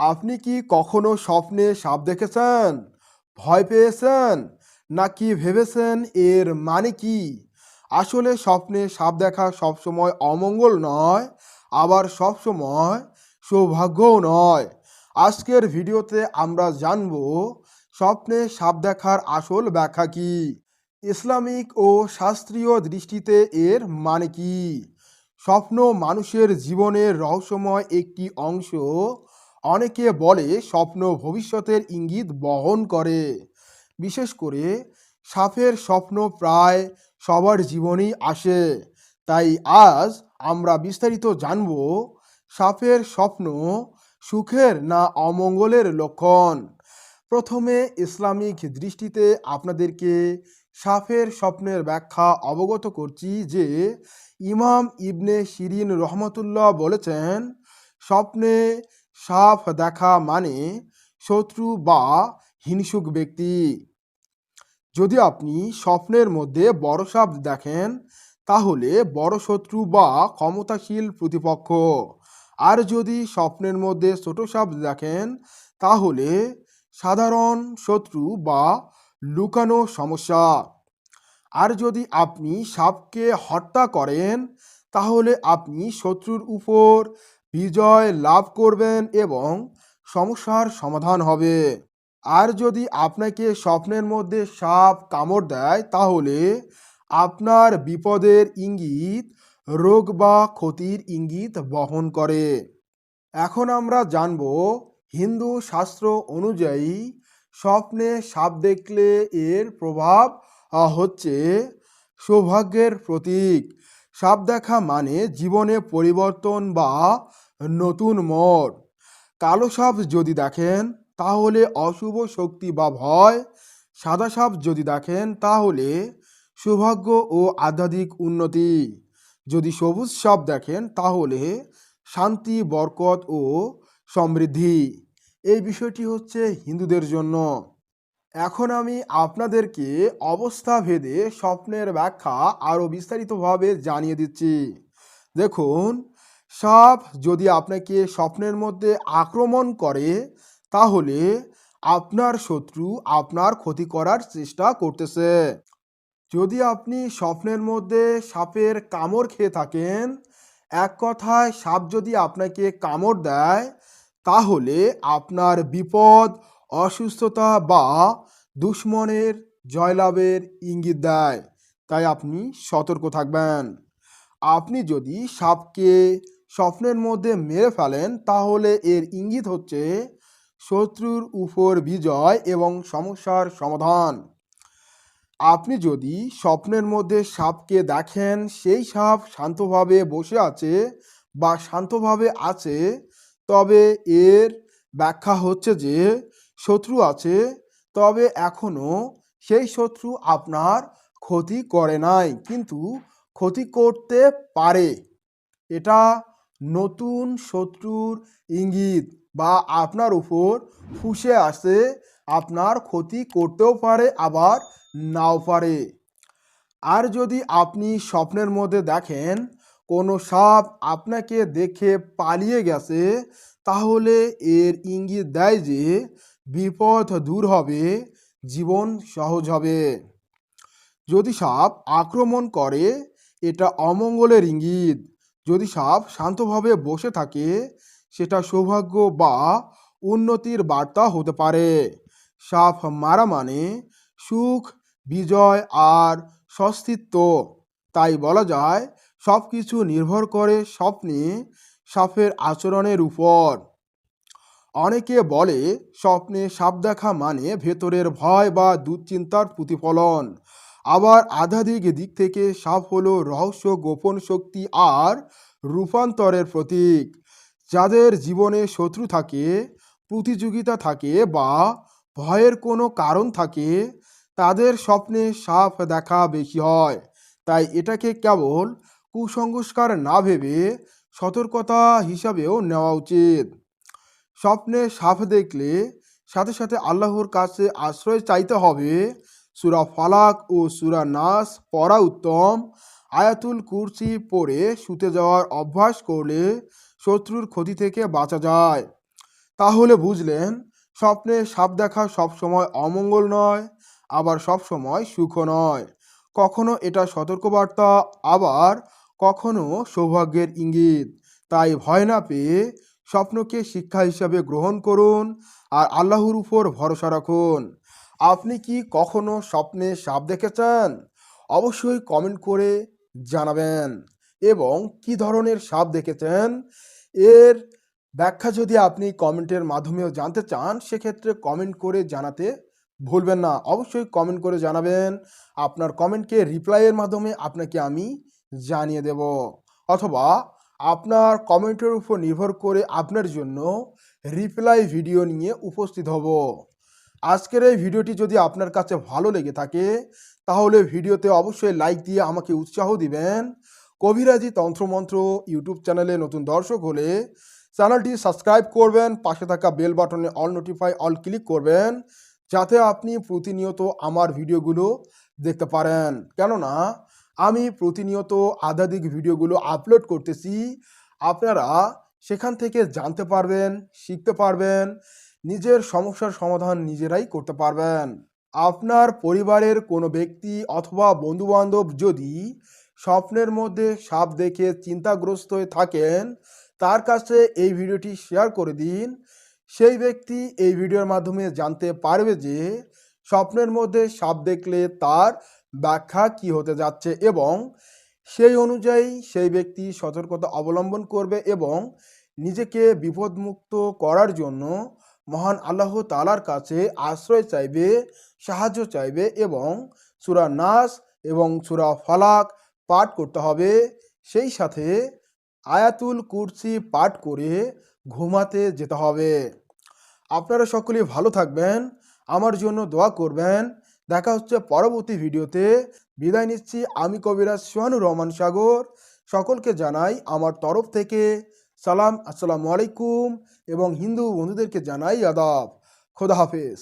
আপনি কি কখনো স্বপ্নে সাপ দেখেছেন? ভয় পেয়েছেন? নাকি ভেবেছেন এর মানে কি? আসলে স্বপ্নে সাপ দেখা সবসময় অমঙ্গল নয়, আবার সবসময় সৌভাগ্যও নয়। আজকের ভিডিওতে আমরা জানব স্বপ্নে সাপ দেখার আসল ব্যাখ্যা কি, ইসলামিক ও শাস্ত্রীয় দৃষ্টিতে এর মানে কি। স্বপ্ন মানুষের জীবনের রহস্যময় একটি অংশ। অনেকে বলে স্বপ্ন ভবিষ্যতের ইঙ্গিত বহন করে। বিশেষ করে সাপের স্বপ্ন প্রায় সবার জীবনেই আসে। তাই আজ আমরা বিস্তারিত জানব সাপের স্বপ্ন সুখের না অমঙ্গলের লক্ষণ। প্রথমে ইসলামিক দৃষ্টিতে আপনাদেরকে সাপের স্বপ্নের ব্যাখ্যা অবগত করছি যে ইমাম ইবনে শিরিন রহমতুল্লাহ বলেছেন, স্বপ্নে সাপ দেখা মানে শত্রু বা হিংসুক ব্যক্তি। যদি আপনি স্বপ্নের মধ্যে বড় সাপ দেখেন তাহলে বড় শত্রু বা ক্ষমতাশীল প্রতিপক্ষ। আর যদি স্বপ্নের মধ্যে ছোট সাপ দেখেন তাহলে সাধারণ শত্রু বা লুকানো সমস্যা। আর যদি আপনি সাপকে হত্যা করেন তাহলে আপনি শত্রুর উপর বিজয় লাভ করবেন এবং সমস্যার সমাধান হবে। আর যদি আপনাকে স্বপ্নের মধ্যে সাপ কামড় দেয় তাহলে আপনার বিপদের ইঙ্গিত, রোগ বা ক্ষতির ইঙ্গিত বহন করে। এখন আমরা জানব হিন্দু শাস্ত্র অনুযায়ী স্বপ্নে সাপ দেখলে এর প্রভাব হচ্ছে সৌভাগ্যের প্রতীক। সাপ দেখা মানে জীবনে পরিবর্তন বা নতুন মোড়। কালো সাপ যদি দেখেন তাহলে অশুভ শক্তি বা ভয়। সাদা সাপ যদি দেখেন তাহলে সৌভাগ্য ও আধ্যাত্মিক উন্নতি। যদি সবুজ সাপ দেখেন তাহলে শান্তি, বরকত ও সমৃদ্ধি। এই বিষয়টি হচ্ছে হিন্দুদের জন্য। এখন আমি আপনাদেরকে অবস্থা ভেদে স্বপ্নের ব্যাখ্যা আরও বিস্তারিতভাবে জানিয়ে দিচ্ছি। দেখুন, সাপ যদি আপনাকে স্বপ্নের মধ্যে আক্রমণ করে তাহলে আপনার শত্রু আপনার ক্ষতি করার চেষ্টা করতেছে। যদি আপনি স্বপ্নের মধ্যে সাপের কামড় খেয়ে থাকেন, এক কথায় সাপ যদি আপনাকে কামড় দেয় তাহলে আপনার বিপদ, অসুস্থতা বা দুশ্মনের জয়লাভের ইঙ্গিত দেয়। তাই আপনি সতর্ক থাকবেন। আপনি যদি সাপকে স্বপ্নের মধ্যে মেরে ফেলেন তাহলে এর ইঙ্গিত হচ্ছে শত্রুর উপর বিজয় এবং সমস্যার সমাধান। আপনি যদি স্বপ্নের মধ্যে সাপকে দেখেন সেই সাপ শান্তভাবে বসে আছে বা শান্তভাবে আছে, তবে এর ব্যাখ্যা হচ্ছে যে শত্রু আছে, তবে এখনও সেই শত্রু আপনার ক্ষতি করে নাই, কিন্তু ক্ষতি করতে পারে। এটা নতুন শত্রুর ইঙ্গিত বা আপনার উপর ফুঁসে আসে, আপনার ক্ষতি করতেও পারে আবার নাও পারে। আর যদি আপনি স্বপ্নের মধ্যে দেখেন কোনো সাপ আপনাকে দেখে পালিয়ে গেছে তাহলে এর ইঙ্গিত দেয় যে বিপদ দূর হবে, জীবন সহজ হবে। যদি সাপ আক্রমণ করে এটা অমঙ্গলের ইঙ্গিত। যদি সাপ শান্তভাবে বসে থাকে সেটা সৌভাগ্য বা উন্নতির বার্তা হতে পারে। সাপ মারা মানে সুখ, বিজয় আর স্বস্তিত্ব। তাই বলা যায় সব কিছু নির্ভর করে স্বপ্নে সাপের আচরণের উপর। অনেকে বলে স্বপ্নে সাপ দেখা মানে ভেতরের ভয় বা দুশ্চিন্তার প্রতিফলন। আবার আধ্যাত্মিক দিক থেকে সাপ হলো রহস্য, গোপন শক্তি আর রূপান্তরের প্রতীক। যাদের জীবনে শত্রু থাকে, প্রতিযোগিতা থাকে বা ভয়ের কোনো কারণ থাকে তাদের স্বপ্নে সাপ দেখা বেশি হয়। তাই এটাকে কেবল কুসংস্কার না ভেবে সতর্কতা হিসাবেও নেওয়া উচিত। স্বপ্নে সাপ দেখলে সাথে সাথে আল্লাহর কাছে আশ্রয় চাইতে হবে। সূরা ফালাক ও সূরা নাস পড়া উত্তম। আয়াতুল কুরসি পড়ে শুতে যাওয়ার অভ্যাস করলে শত্রুর ক্ষতি থেকে বাঁচা যায়। তাহলে বুঝলেন, স্বপ্নে সাপ দেখা সবসময় অমঙ্গল নয়, আবার সবসময় সুখও নয়। কখনো এটা সতর্কবার্তা, আবার কখনো সৌভাগ্যের ইঙ্গিত। তাই ভয় না পেয়ে স্বপ্নকে শিক্ষা হিসাবে গ্রহণ করুন আর আল্লাহর উপর ভরসা রাখুন। আপনি কি কখনো স্বপ্নে সাপ দেখেছেন? অবশ্যই কমেন্ট করে জানাবেন। এবং কি ধরনের সাপ দেখেছেন এর ব্যাখ্যা যদি আপনি কমেন্টের মাধ্যমেও জানতে চান, সেক্ষেত্রে কমেন্ট করে জানাতে ভুলবেন না। অবশ্যই কমেন্ট করে জানাবেন। আপনার কমেন্টকে রিপ্লাইয়ের মাধ্যমে আপনাকে আমি জানিয়ে দেব, অথবা আপনার কমেন্টের উপর নির্ভর করে আপনার জন্য রিপ্লাই ভিডিও নিয়ে উপস্থিত হব। আজকের এই ভিডিওটি যদি আপনার কাছে ভালো লেগে থাকে, তাহলে ভিডিওতে অবশ্যই লাইক দিয়ে আমাকে উৎসাহ দিবেন। কবিরাজি তন্ত্রমন্ত্র ইউটিউব চ্যানেলে নতুন দর্শক হলে চ্যানেলটি সাবস্ক্রাইব করবেন, পাশে থাকা বেল বাটনে অল নোটিফাই অল ক্লিক করবেন, যাতে আপনি প্রতিনিয়ত আমার ভিডিওগুলো দেখতে পারেন। কেননা আমি প্রতিনিয়ত আধ্যাত্মিক ভিডিওগুলো আপলোড করতেছি। আপনারা সেখান থেকে জানতে পারবেন, শিখতে পারবেন, নিজের সমস্যার সমাধান নিজেরাই করতে পারবেন। আপনার পরিবারের কোনো ব্যক্তি অথবা বন্ধুবান্ধব যদি স্বপ্নের মধ্যে সাপ দেখে চিন্তাগ্রস্ত হয়ে থাকেন, তার কাছে এই ভিডিওটি শেয়ার করে দিন। সেই ব্যক্তি এই ভিডিওর মাধ্যমে জানতে পারবে যে স্বপ্নের মধ্যে সাপ দেখলে তার ব্যাখ্যা কি হতে যাচ্ছে, এবং সেই অনুযায়ী সেই ব্যক্তি সতর্কতা অবলম্বন করবে এবং নিজেকে বিপদমুক্ত করার জন্য মহান আল্লাহ তাআলার কাছে আশ্রয় চাইবে, সাহায্য চাইবে, এবং সূরা নাস এবং সূরা ফালাক পাঠ করতে হবে। সেই সাথে আয়াতুল কুরসি পাঠ করে ঘুমাতে যেতে হবে। আপনারা সকলেই ভালো থাকবেন, আমার জন্য দোয়া করবেন। দেখা হচ্ছে পরবর্তী ভিডিওতে। বিদায় নিচ্ছি আমি কবিরাজ সোহানুর রহমান সাগর। সকলকে জানাই আমার তরফ থেকে সালাম, আসসালামু আলাইকুম, এবং হিন্দু বন্ধুদেরকে জানাই আদাব। খোদা হাফেজ।